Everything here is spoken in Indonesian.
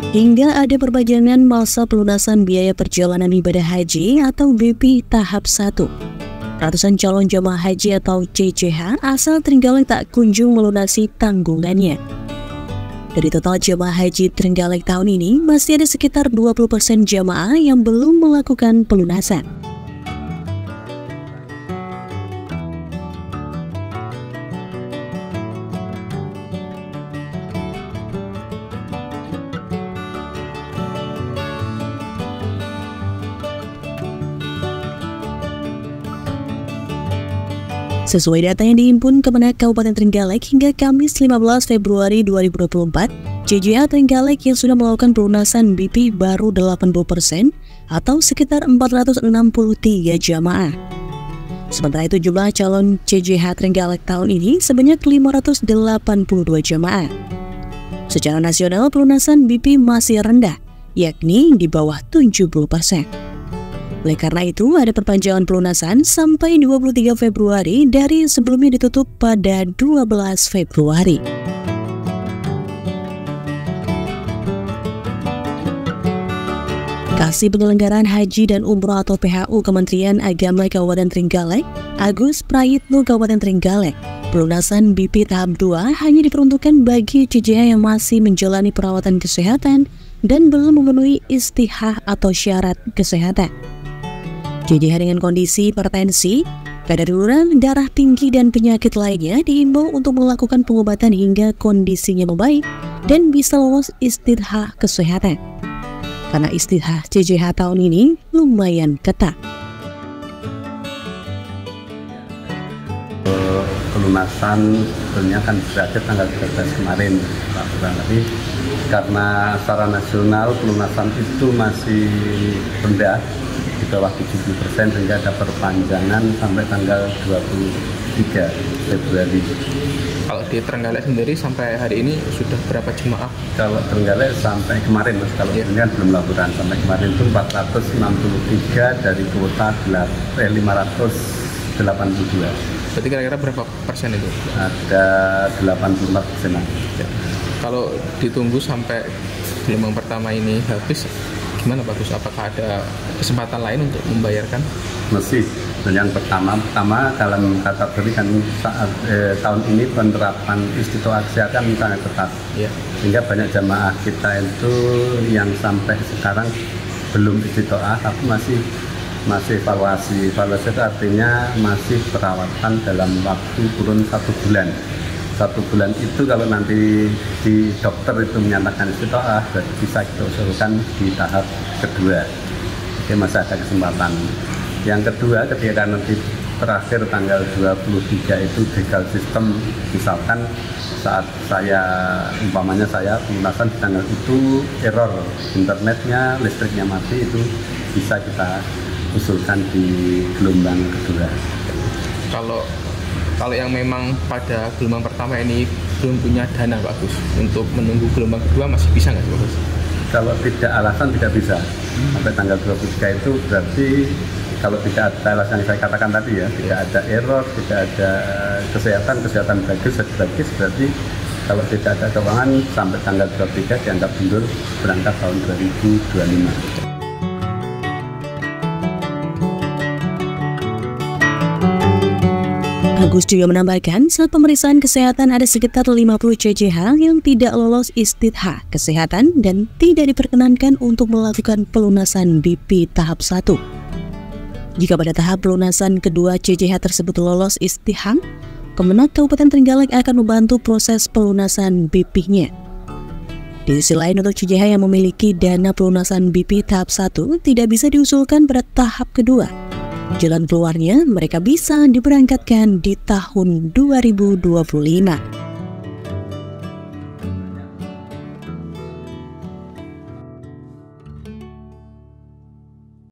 Hingga ada perpanjangan masa pelunasan biaya perjalanan ibadah haji atau BP tahap 1. Ratusan calon jemaah haji atau CJH asal Trenggalek tak kunjung melunasi tanggungannya. Dari total jemaah haji Trenggalek tahun ini, masih ada sekitar 20% jemaah yang belum melakukan pelunasan. Sesuai data yang dihimpun Kemenak Kabupaten Trenggalek hingga Kamis 15 Februari 2024, CJH Trenggalek yang sudah melakukan pelunasan BP baru 80% atau sekitar 463 jamaah. Sementara itu jumlah calon CJH Trenggalek tahun ini sebanyak 582 jamaah. Secara nasional pelunasan BP masih rendah, yakni di bawah 70%. Oleh karena itu, ada perpanjangan pelunasan sampai 23 Februari dari sebelumnya ditutup pada 12 Februari. Kasih Penyelenggaraan Haji dan Umroh atau PHU Kementerian Agama Kabupaten Trenggalek, Agus Prayitno Kabupaten Trenggalek, pelunasan BP tahap 2 hanya diperuntukkan bagi CJH yang masih menjalani perawatan kesehatan dan belum memenuhi istihah atau syarat kesehatan. CJH dengan kondisi hipertensi, kadar gula darah tinggi dan penyakit lainnya diimbau untuk melakukan pengobatan hingga kondisinya membaik dan bisa lolos istihah kesehatan. Karena istihah CJH tahun ini lumayan ketat. Pelunasan sebenarnya kan berakhir tanggal 13 kemarin, tapi karena secara nasional pelunasan itu masih rendah, di bawah 70%, sehingga ada perpanjangan sampai tanggal 23 Februari. Kalau di Trenggalek sendiri sampai hari ini sudah berapa jemaah? Kalau Trenggalek sampai kemarin, Mas, kalau ini kan belum laporan, sampai kemarin itu 463 dari kuota 582. Berarti kira-kira berapa persen itu? Ada 84%. Ya. Kalau ditunggu sampai gelombang pertama ini habis, gimana Pak Gus? Apakah ada kesempatan lain untuk membayarkan? Masih. Dan yang pertama dalam kategori kan saat tahun ini penerapan istitoah kesehatan sangat ketat. Ya. Sehingga banyak jamaah kita itu yang sampai sekarang belum istitoah tapi masih evaluasi. Evaluasi itu artinya masih perawatan dalam waktu kurun 1 bulan. 1 bulan itu kalau nanti di dokter itu menyatakan istitoah, berarti bisa kita usulkan di tahap kedua. Oke, masih ada kesempatan. Yang kedua, ketika nanti terakhir tanggal 23 itu legal sistem, misalkan saat umpamanya saya pelunasan di tanggal itu error internetnya, listriknya mati, itu bisa kita usulkan di gelombang kedua. Kalau yang memang pada gelombang pertama ini belum punya dana Pak Gus, untuk menunggu gelombang kedua masih bisa nggak Pak Gus? Kalau tidak alasan tidak bisa. Sampai tanggal 23 itu berarti kalau tidak ada alasan yang saya katakan tadi ya, tidak ada error, tidak ada kesehatan bagus, berarti kalau tidak ada keuangan sampai tanggal 23 dianggap mundur berangkat tahun 2025. Agus juga menambahkan, saat pemeriksaan kesehatan ada sekitar 50 CJH yang tidak lolos istihah kesehatan dan tidak diperkenankan untuk melakukan pelunasan BP tahap 1. Jika pada tahap pelunasan kedua CJH tersebut lolos istihah, Kemenak Kabupaten Trenggalek akan membantu proses pelunasan BP-nya. Di sisi lain, untuk CJH yang memiliki dana pelunasan BP tahap 1 tidak bisa diusulkan pada tahap kedua. Jalan keluarnya, mereka bisa diberangkatkan di tahun 2025.